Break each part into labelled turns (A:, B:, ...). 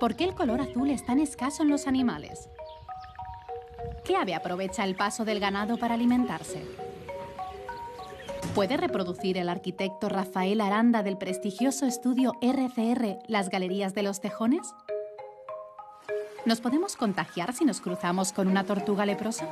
A: ¿Por qué el color azul es tan escaso en los animales? ¿Qué ave aprovecha el paso del ganado para alimentarse? ¿Puede reproducir el arquitecto Rafael Aranda del prestigioso estudio RCR las galerías de los tejones? ¿Nos podemos contagiar si nos cruzamos con una tortuga leprosa?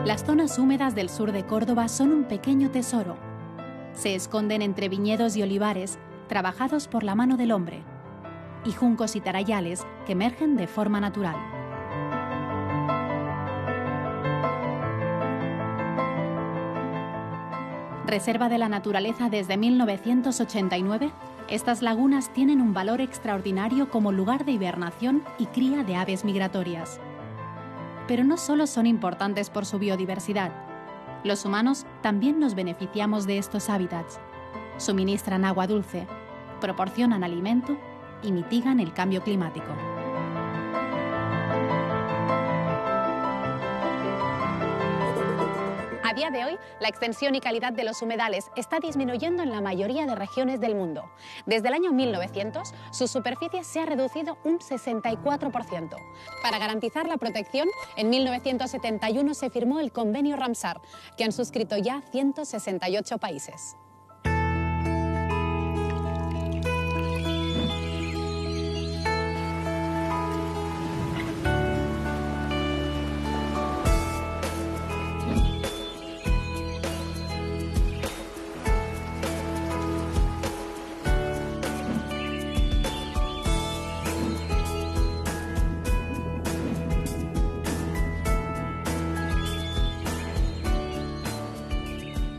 A: Las zonas húmedas del sur de Córdoba son un pequeño tesoro. Se esconden entre viñedos y olivares trabajados por la mano del hombre, y juncos y tarayales que emergen de forma natural. Reserva de la naturaleza desde 1989, estas lagunas tienen un valor extraordinario como lugar de hibernación y cría de aves migratorias. Pero no solo son importantes por su biodiversidad. Los humanos también nos beneficiamos de estos hábitats. Suministran agua dulce, proporcionan alimento y mitigan el cambio climático.
B: A día de hoy, la extensión y calidad de los humedales está disminuyendo en la mayoría de regiones del mundo. Desde el año 1900, su superficie se ha reducido un 64%. Para garantizar la protección, en 1971 se firmó el Convenio Ramsar, que han suscrito ya 168 países.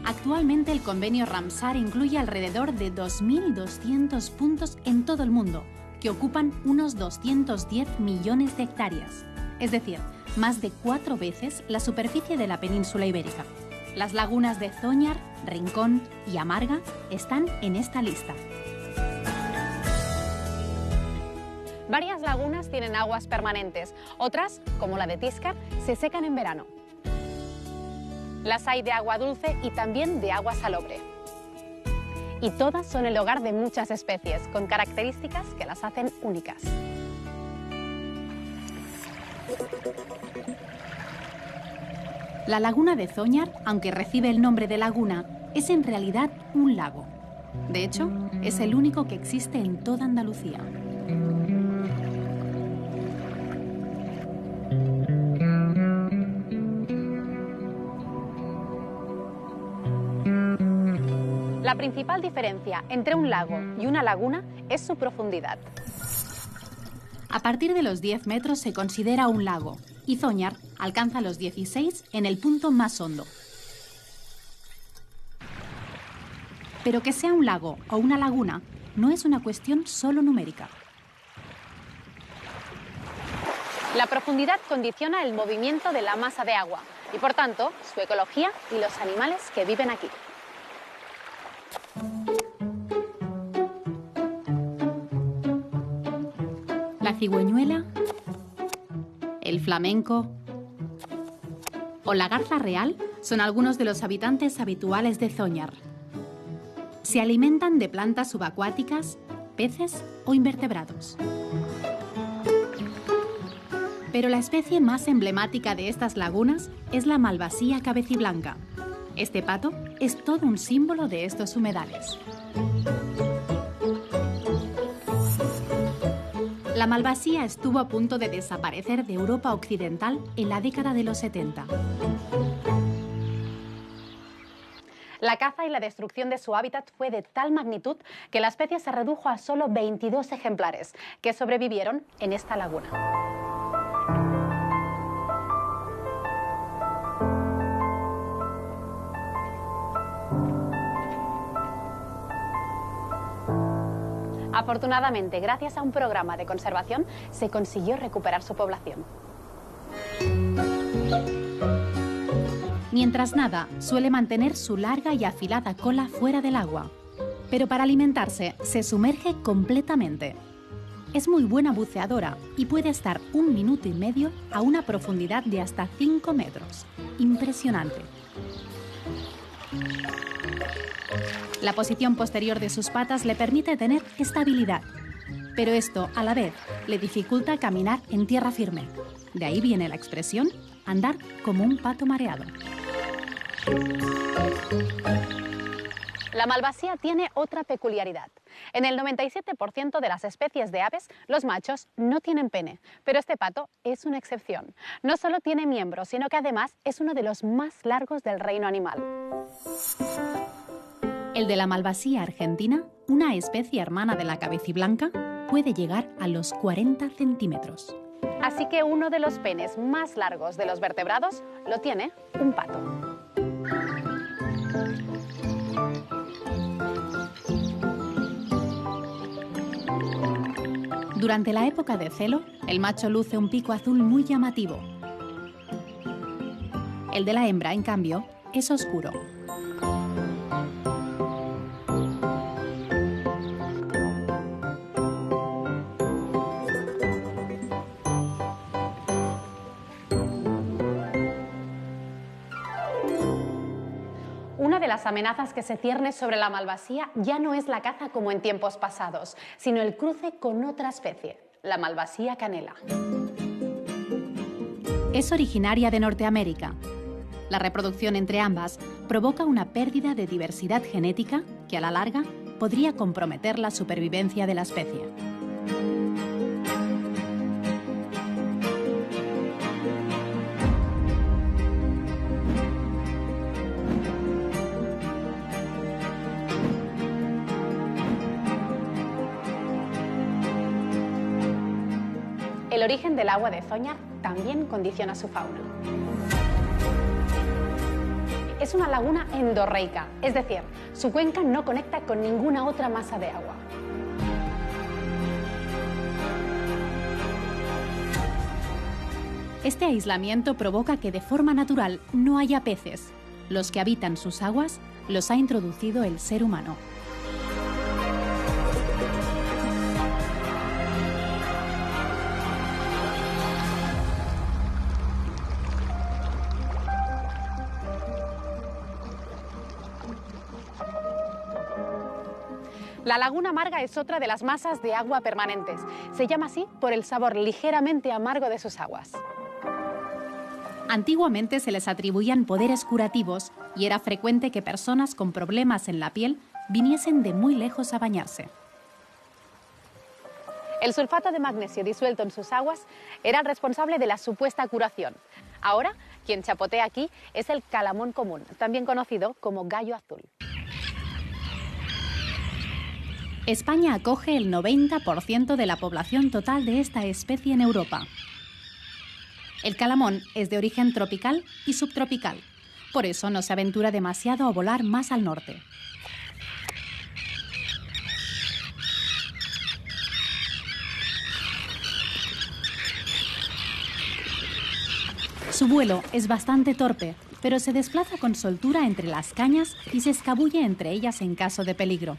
A: Actualmente el convenio Ramsar incluye alrededor de 2.200 puntos en todo el mundo, que ocupan unos 210 millones de hectáreas, es decir, más de 4 veces la superficie de la península ibérica. Las lagunas de Zóñar, Rincón y Amarga están en esta lista.
B: Varias lagunas tienen aguas permanentes, otras, como la de Tíscar, se secan en verano. Las hay de agua dulce y también de agua salobre. Y todas son el hogar de muchas especies, con características que las hacen únicas.
A: La laguna de Zóñar, aunque recibe el nombre de laguna, es en realidad un lago. De hecho, es el único que existe en toda Andalucía.
B: La principal diferencia entre un lago y una laguna es su profundidad.
A: A partir de los 10 metros se considera un lago y Zóñar alcanza los 16 en el punto más hondo. Pero que sea un lago o una laguna no es una cuestión solo numérica.
B: La profundidad condiciona el movimiento de la masa de agua y, por tanto, su ecología y los animales que viven aquí.
A: La cigüeñuela, el flamenco o la garza real son algunos de los habitantes habituales de Zóñar. Se alimentan de plantas subacuáticas, peces o invertebrados. Pero la especie más emblemática de estas lagunas es la malvasía cabeciblanca. Este pato es todo un símbolo de estos humedales. La malvasía estuvo a punto de desaparecer de Europa occidental en la década de los 70.
B: La caza y la destrucción de su hábitat fue de tal magnitud que la especie se redujo a solo 22 ejemplares, que sobrevivieron en esta laguna. Afortunadamente, gracias a un programa de conservación, se consiguió recuperar su población.
A: Mientras nada, suele mantener su larga y afilada cola fuera del agua. Pero para alimentarse, se sumerge completamente. Es muy buena buceadora y puede estar 1 minuto y medio a una profundidad de hasta 5 metros. Impresionante. La posición posterior de sus patas le permite tener estabilidad, pero esto, a la vez, le dificulta caminar en tierra firme. De ahí viene la expresión, andar como un pato mareado.
B: La malvasía tiene otra peculiaridad. En el 97% de las especies de aves, los machos no tienen pene, pero este pato es una excepción. No solo tiene miembros, sino que además es uno de los más largos del reino animal.
A: El de la malvasía argentina, una especie hermana de la cabeciblanca, puede llegar a los 40 centímetros.
B: Así que uno de los penes más largos de los vertebrados lo tiene un pato.
A: Durante la época de celo, el macho luce un pico azul muy llamativo. El de la hembra, en cambio, es oscuro.
B: Una de las amenazas que se cierne sobre la malvasía ya no es la caza como en tiempos pasados, sino el cruce con otra especie, la malvasía canela.
A: Es originaria de Norteamérica. La reproducción entre ambas provoca una pérdida de diversidad genética que a la larga podría comprometer la supervivencia de la especie.
B: El origen del agua de Zóñar también condiciona su fauna. Es una laguna endorreica, es decir, su cuenca no conecta con ninguna otra masa de agua.
A: Este aislamiento provoca que de forma natural no haya peces. Los que habitan sus aguas los ha introducido el ser humano.
B: La laguna amarga es otra de las masas de agua permanentes. Se llama así por el sabor ligeramente amargo de sus aguas.
A: Antiguamente se les atribuían poderes curativos y era frecuente que personas con problemas en la piel viniesen de muy lejos a bañarse.
B: El sulfato de magnesio disuelto en sus aguas era el responsable de la supuesta curación. Ahora, quien chapotea aquí es el calamón común, también conocido como gallo azul.
A: España acoge el 90% de la población total de esta especie en Europa. El calamón es de origen tropical y subtropical, por eso no se aventura demasiado a volar más al norte. Su vuelo es bastante torpe, pero se desplaza con soltura entre las cañas y se escabulle entre ellas en caso de peligro.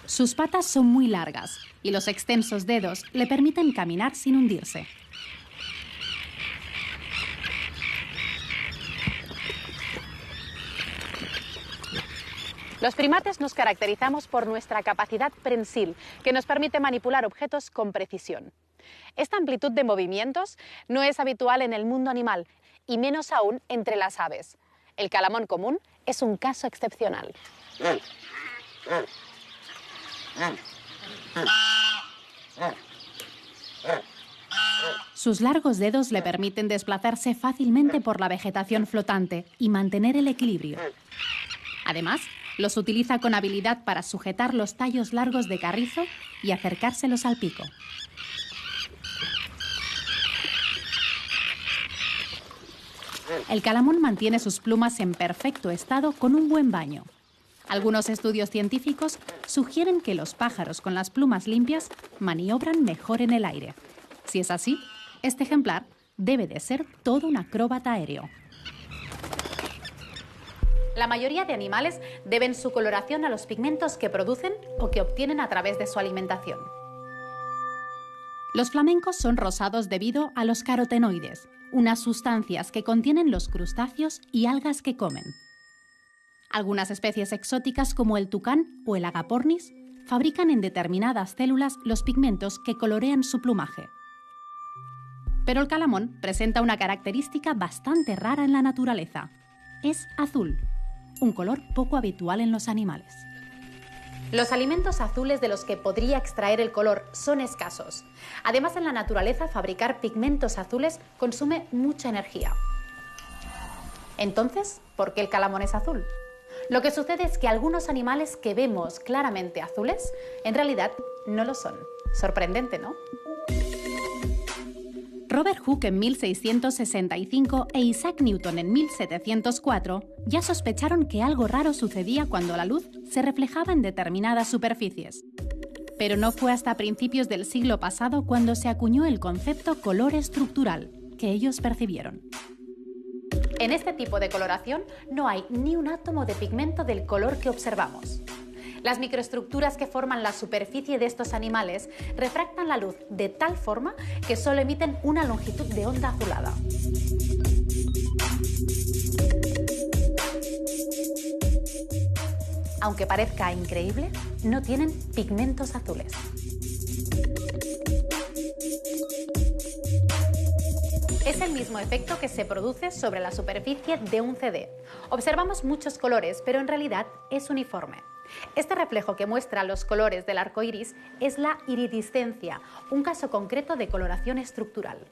A: Sus patas son muy largas y los extensos dedos le permiten caminar sin hundirse.
B: Los primates nos caracterizamos por nuestra capacidad prensil, que nos permite manipular objetos con precisión. Esta amplitud de movimientos no es habitual en el mundo animal, y menos aún entre las aves. El calamón común es un caso excepcional.
A: Sus largos dedos le permiten desplazarse fácilmente por la vegetación flotante y mantener el equilibrio. Además, los utiliza con habilidad para sujetar los tallos largos de carrizo y acercárselos al pico. El calamón mantiene sus plumas en perfecto estado con un buen baño. Algunos estudios científicos sugieren que los pájaros con las plumas limpias maniobran mejor en el aire. Si es así, este ejemplar debe de ser todo un acróbata aéreo. La mayoría de animales deben su coloración a los pigmentos que producen o que obtienen a través de su alimentación. Los flamencos son rosados debido a los carotenoides, unas sustancias que contienen los crustáceos y algas que comen. Algunas especies exóticas como el tucán o el agapornis fabrican en determinadas células los pigmentos que colorean su plumaje. Pero el calamón presenta una característica bastante rara en la naturaleza. Es azul, un color poco habitual en los animales. Los alimentos azules de los que podría extraer el color son escasos. Además, en la naturaleza fabricar pigmentos azules consume mucha energía. Entonces, ¿por qué el calamón es azul? Lo que sucede es que algunos animales que vemos claramente azules, en realidad no lo son. Sorprendente, ¿no? Robert Hooke en 1665 e Isaac Newton en 1704 ya sospecharon que algo raro sucedía cuando la luz se reflejaba en determinadas superficies. Pero no fue hasta principios del siglo pasado cuando se acuñó el concepto color estructural, que ellos percibieron. En este tipo de coloración no hay ni un átomo de pigmento del color que observamos. Las microestructuras que forman la superficie de estos animales refractan la luz de tal forma que solo emiten una longitud de onda azulada. Aunque parezca increíble, no tienen pigmentos azules. Es el mismo efecto que se produce sobre la superficie de un CD. Observamos muchos colores, pero en realidad es uniforme. Este reflejo que muestra los colores del arco iris es la iridiscencia, un caso concreto de coloración estructural.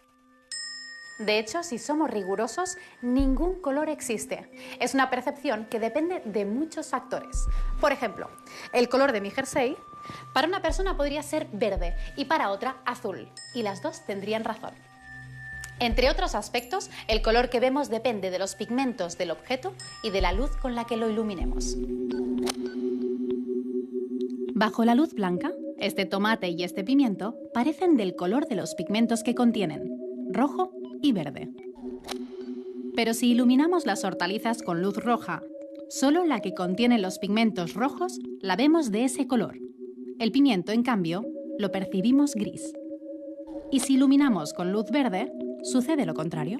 A: De hecho, si somos rigurosos, ningún color existe. Es una percepción que depende de muchos factores. Por ejemplo, el color de mi jersey para una persona podría ser verde y para otra azul, y las dos tendrían razón. Entre otros aspectos, el color que vemos depende de los pigmentos del objeto y de la luz con la que lo iluminemos. Bajo la luz blanca, este tomate y este pimiento parecen del color de los pigmentos que contienen, rojo y verde. Pero si iluminamos las hortalizas con luz roja, solo la que contiene los pigmentos rojos la vemos de ese color. El pimiento, en cambio, lo percibimos gris. Y si iluminamos con luz verde, sucede lo contrario.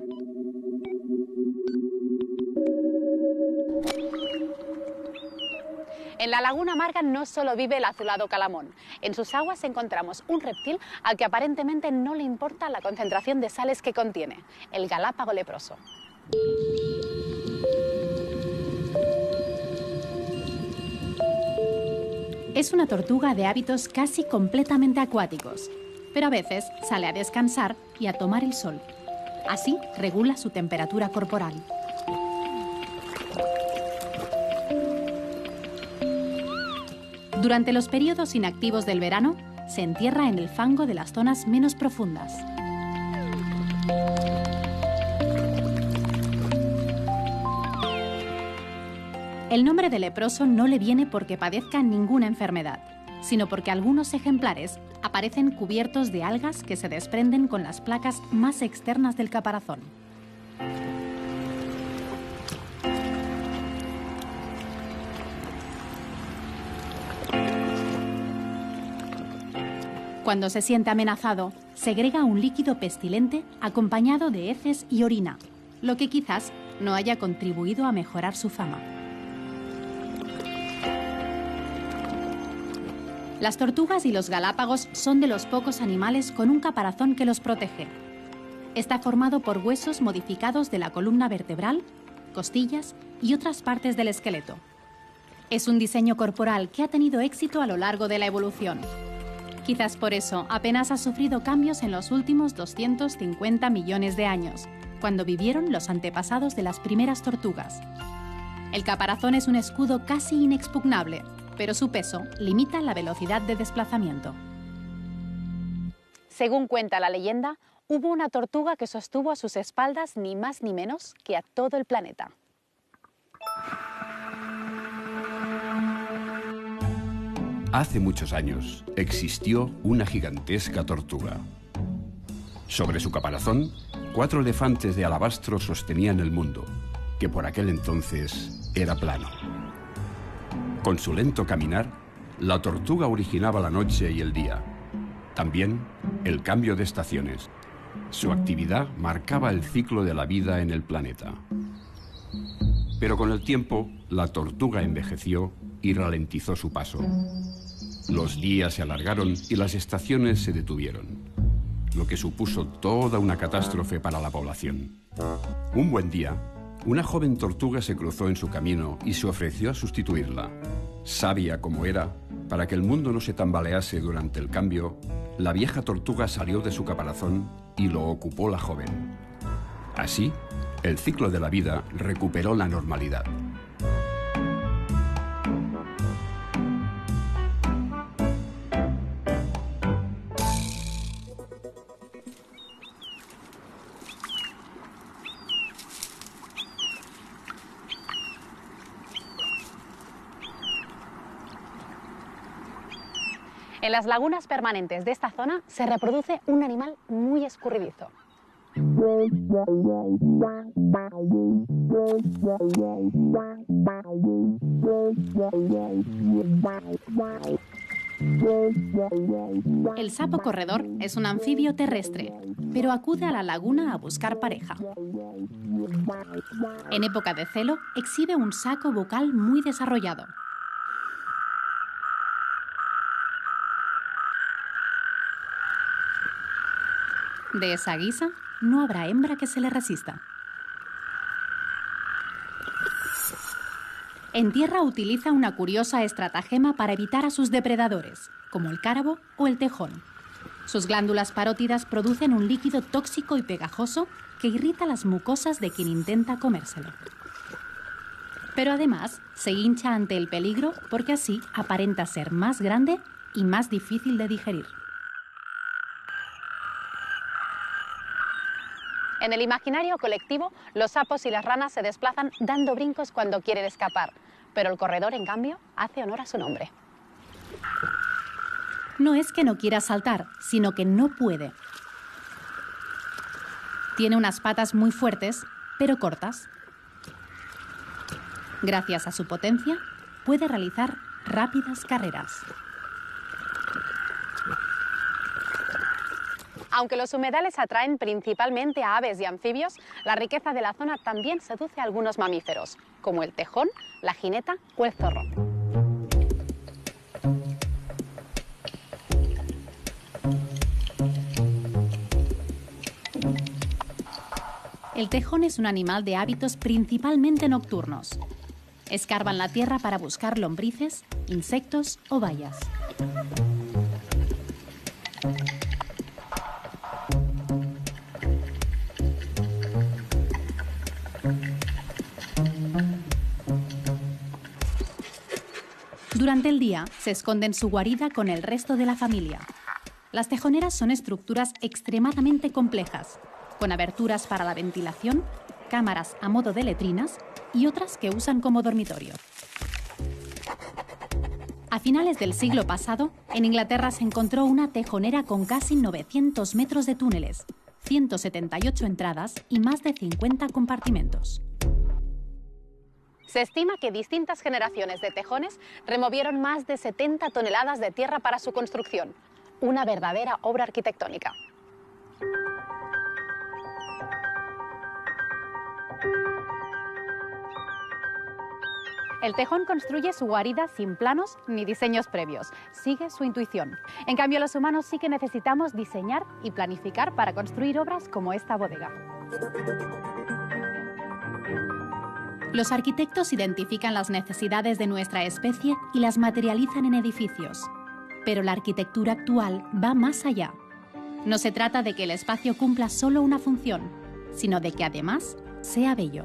B: En la Laguna Amarga no solo vive el azulado calamón. En sus aguas encontramos un reptil al que aparentemente no le importa la concentración de sales que contiene, el galápago leproso.
A: Es una tortuga de hábitos casi completamente acuáticos, pero a veces sale a descansar y a tomar el sol. Así regula su temperatura corporal. Durante los periodos inactivos del verano, se entierra en el fango de las zonas menos profundas. El nombre de leproso no le viene porque padezca ninguna enfermedad, sino porque algunos ejemplares aparecen cubiertos de algas que se desprenden con las placas más externas del caparazón. Cuando se siente amenazado, segrega un líquido pestilente acompañado de heces y orina, lo que quizás no haya contribuido a mejorar su fama. Las tortugas y los galápagos son de los pocos animales con un caparazón que los protege. Está formado por huesos modificados de la columna vertebral, costillas y otras partes del esqueleto. Es un diseño corporal que ha tenido éxito a lo largo de la evolución. Quizás por eso apenas ha sufrido cambios en los últimos 250 millones de años, cuando vivieron los antepasados de las primeras tortugas. El caparazón es un escudo casi inexpugnable, pero su peso limita la velocidad de desplazamiento.
B: Según cuenta la leyenda, hubo una tortuga que sostuvo a sus espaldas ni más ni menos que a todo el planeta.
C: Hace muchos años existió una gigantesca tortuga. Sobre su caparazón, 4 elefantes de alabastro sostenían el mundo, que por aquel entonces era plano. Con su lento caminar, la tortuga originaba la noche y el día. También el cambio de estaciones. Su actividad marcaba el ciclo de la vida en el planeta. Pero con el tiempo, la tortuga envejeció y ralentizó su paso. Los días se alargaron y las estaciones se detuvieron, lo que supuso toda una catástrofe para la población. Un buen día, una joven tortuga se cruzó en su camino y se ofreció a sustituirla. Sabia como era, para que el mundo no se tambalease durante el cambio, la vieja tortuga salió de su caparazón y lo ocupó la joven. Así, el ciclo de la vida recuperó la normalidad.
B: En las lagunas permanentes de esta zona se reproduce un animal muy escurridizo.
A: El sapo corredor es un anfibio terrestre, pero acude a la laguna a buscar pareja. En época de celo, exhibe un saco bucal muy desarrollado. De esa guisa, no habrá hembra que se le resista. En tierra utiliza una curiosa estratagema para evitar a sus depredadores, como el cárabo o el tejón. Sus glándulas parótidas producen un líquido tóxico y pegajoso que irrita las mucosas de quien intenta comérselo. Pero además, se hincha ante el peligro porque así aparenta ser más grande y más difícil de digerir.
B: En el imaginario colectivo, los sapos y las ranas se desplazan dando brincos cuando quieren escapar, pero el corredor, en cambio, hace honor a su nombre.
A: No es que no quiera saltar, sino que no puede. Tiene unas patas muy fuertes, pero cortas. Gracias a su potencia, puede realizar rápidas carreras.
B: Aunque los humedales atraen principalmente a aves y anfibios, la riqueza de la zona también seduce a algunos mamíferos, como el tejón, la jineta o el zorro.
A: El tejón es un animal de hábitos principalmente nocturnos. Escarban la tierra para buscar lombrices, insectos o bayas. Durante el día, se esconde en su guarida con el resto de la familia. Las tejoneras son estructuras extremadamente complejas, con aberturas para la ventilación, cámaras a modo de letrinas y otras que usan como dormitorio. A finales del siglo pasado, en Inglaterra se encontró una tejonera con casi 900 metros de túneles, 178 entradas y más de 50 compartimentos.
B: Se estima que distintas generaciones de tejones removieron más de 70 toneladas de tierra para su construcción, una verdadera obra arquitectónica. El tejón construye su guarida sin planos ni diseños previos. Sigue su intuición. En cambio, los humanos sí que necesitamos diseñar y planificar para construir obras como esta bodega.
A: Los arquitectos identifican las necesidades de nuestra especie y las materializan en edificios. Pero la arquitectura actual va más allá. No se trata de que el espacio cumpla solo una función, sino de que además sea bello.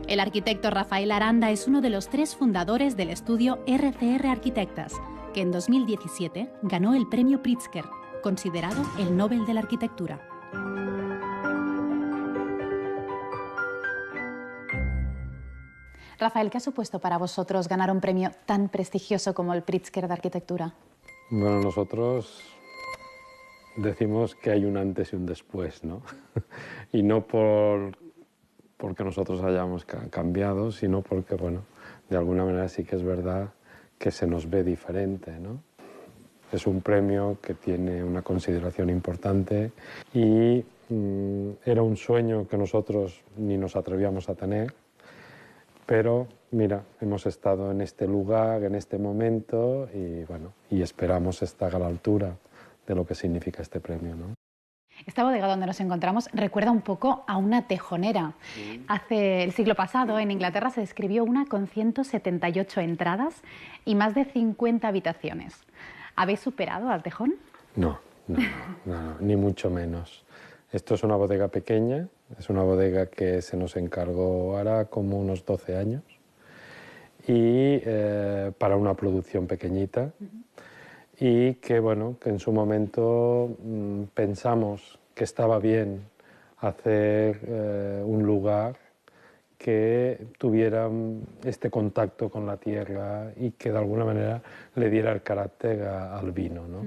A: El arquitecto Rafael Aranda es uno de los 3 fundadores del estudio RCR Arquitectas, que en 2017 ganó el premio Pritzker, considerado el Nobel de la Arquitectura.
B: Rafael, ¿qué ha supuesto para vosotros ganar un premio tan prestigioso como el Pritzker de Arquitectura?
D: Bueno, nosotros decimos que hay un antes y un después, ¿no? Y no porque nosotros hayamos cambiado, sino porque, bueno, de alguna manera sí que es verdad que se nos ve diferente, ¿no? Es un premio que tiene una consideración importante y era un sueño que nosotros ni nos atrevíamos a tener, pero mira, hemos estado en este lugar, en este momento y, bueno, y esperamos estar a la altura de lo que significa este premio, ¿no?
B: Esta bodega donde nos encontramos recuerda un poco a una tejonera. Hace el siglo pasado en Inglaterra se describió una con 178 entradas y más de 50 habitaciones. ¿Habéis superado al tejón?
D: No, ni mucho menos. Esto es una bodega pequeña, es una bodega que se nos encargó ahora como unos 12 años y para una producción pequeñita. Y que, bueno, que en su momento pensamos que estaba bien hacer un lugar que tuviera este contacto con la tierra y que de alguna manera le diera el carácter al vino, ¿no?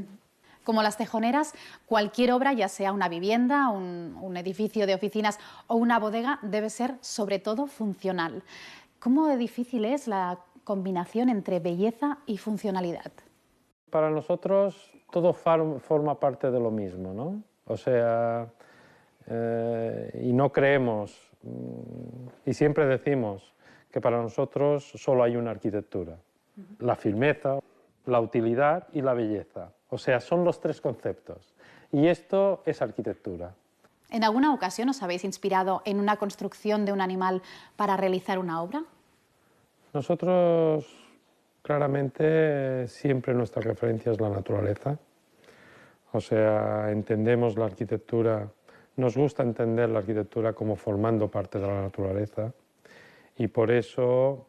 B: Como las tejoneras, cualquier obra, ya sea una vivienda, un edificio de oficinas o una bodega, debe ser sobre todo funcional. ¿Cómo de difícil es la combinación entre belleza y funcionalidad?
D: Para nosotros todo forma parte de lo mismo, ¿no? O sea, y no creemos, y siempre decimos que para nosotros solo hay una arquitectura. La firmeza, la utilidad y la belleza. O sea, son los 3 conceptos. Y esto es arquitectura.
B: ¿En alguna ocasión os habéis inspirado en una construcción de un animal para realizar una obra?
D: Nosotros, claramente, siempre nuestra referencia es la naturaleza. O sea, entendemos la arquitectura, nos gusta entender la arquitectura como formando parte de la naturaleza y por eso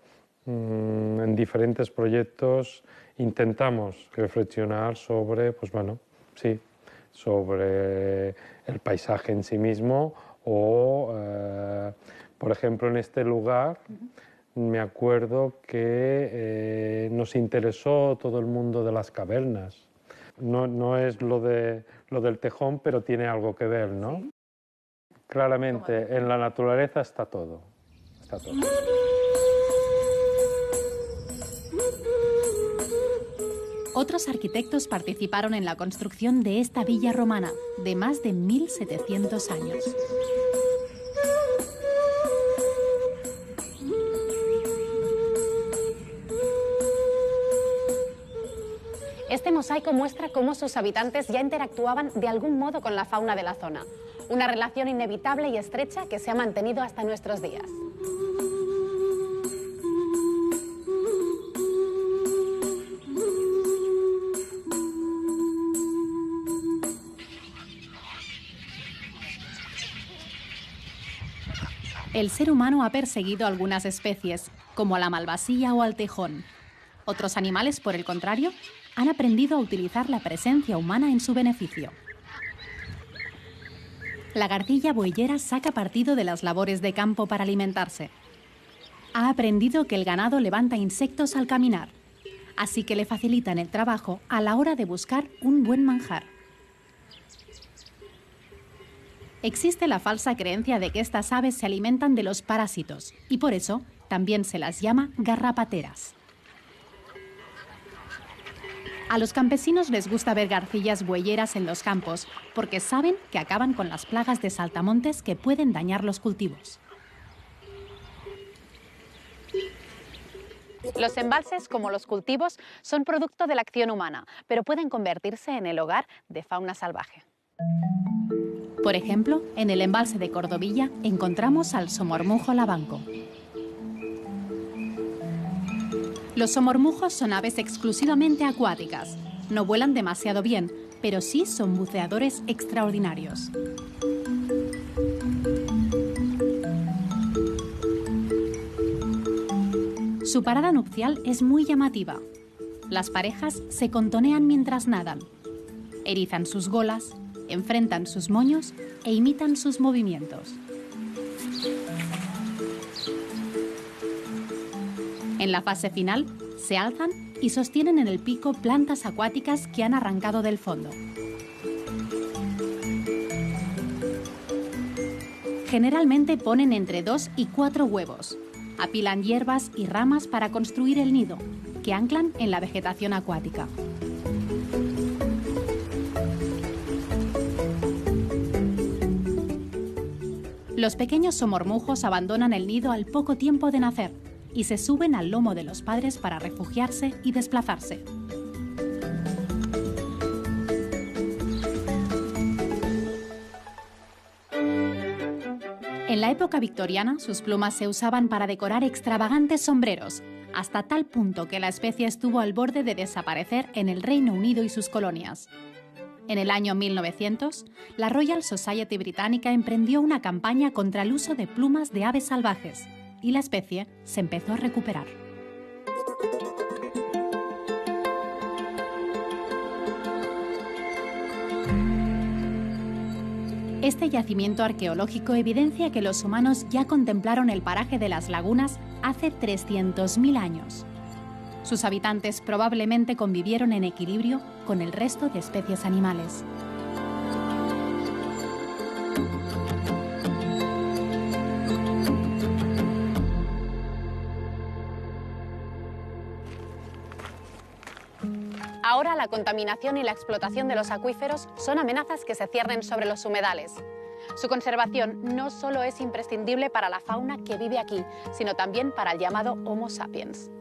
D: en diferentes proyectos intentamos reflexionar sobre, pues bueno, sí, sobre el paisaje en sí mismo o, por ejemplo, en este lugar me acuerdo que nos interesó todo el mundo de las cavernas. No es lo del tejón, pero tiene algo que ver, ¿no? ¿Sí? Claramente, en la naturaleza está todo. Está todo.
A: Otros arquitectos participaron en la construcción de esta villa romana, de más de 1700 años.
B: Este mosaico muestra cómo sus habitantes ya interactuaban de algún modo con la fauna de la zona. Una relación inevitable y estrecha que se ha mantenido hasta nuestros días.
A: El ser humano ha perseguido algunas especies, como a la malvasía o al tejón. Otros animales, por el contrario, han aprendido a utilizar la presencia humana en su beneficio. La garcilla bueyera saca partido de las labores de campo para alimentarse. Ha aprendido que el ganado levanta insectos al caminar, así que le facilitan el trabajo a la hora de buscar un buen manjar. Existe la falsa creencia de que estas aves se alimentan de los parásitos y por eso también se las llama garrapateras. A los campesinos les gusta ver garcillas bueyeras en los campos porque saben que acaban con las plagas de saltamontes que pueden dañar los cultivos.
B: Los embalses, como los cultivos, son producto de la acción humana, pero pueden convertirse en el hogar de fauna salvaje.
A: Por ejemplo, en el embalse de Cordovilla encontramos al somormujo labanco. Los somormujos son aves exclusivamente acuáticas. No vuelan demasiado bien, pero sí son buceadores extraordinarios. Su parada nupcial es muy llamativa. Las parejas se contonean mientras nadan. Erizan sus golas, enfrentan sus moños e imitan sus movimientos. En la fase final, se alzan y sostienen en el pico plantas acuáticas que han arrancado del fondo. Generalmente ponen entre 2 y 4 huevos. Apilan hierbas y ramas para construir el nido, que anclan en la vegetación acuática. Los pequeños somormujos abandonan el nido al poco tiempo de nacer y se suben al lomo de los padres para refugiarse y desplazarse. En la época victoriana, sus plumas se usaban para decorar extravagantes sombreros, hasta tal punto que la especie estuvo al borde de desaparecer en el Reino Unido y sus colonias. En el año 1900, la Royal Society británica emprendió una campaña contra el uso de plumas de aves salvajes, y la especie se empezó a recuperar. Este yacimiento arqueológico evidencia que los humanos ya contemplaron el paraje de las lagunas hace 300.000 años. Sus habitantes probablemente convivieron en equilibrio con el resto de especies animales.
B: Ahora la contaminación y la explotación de los acuíferos son amenazas que se ciernen sobre los humedales. Su conservación no solo es imprescindible para la fauna que vive aquí, sino también para el llamado Homo sapiens.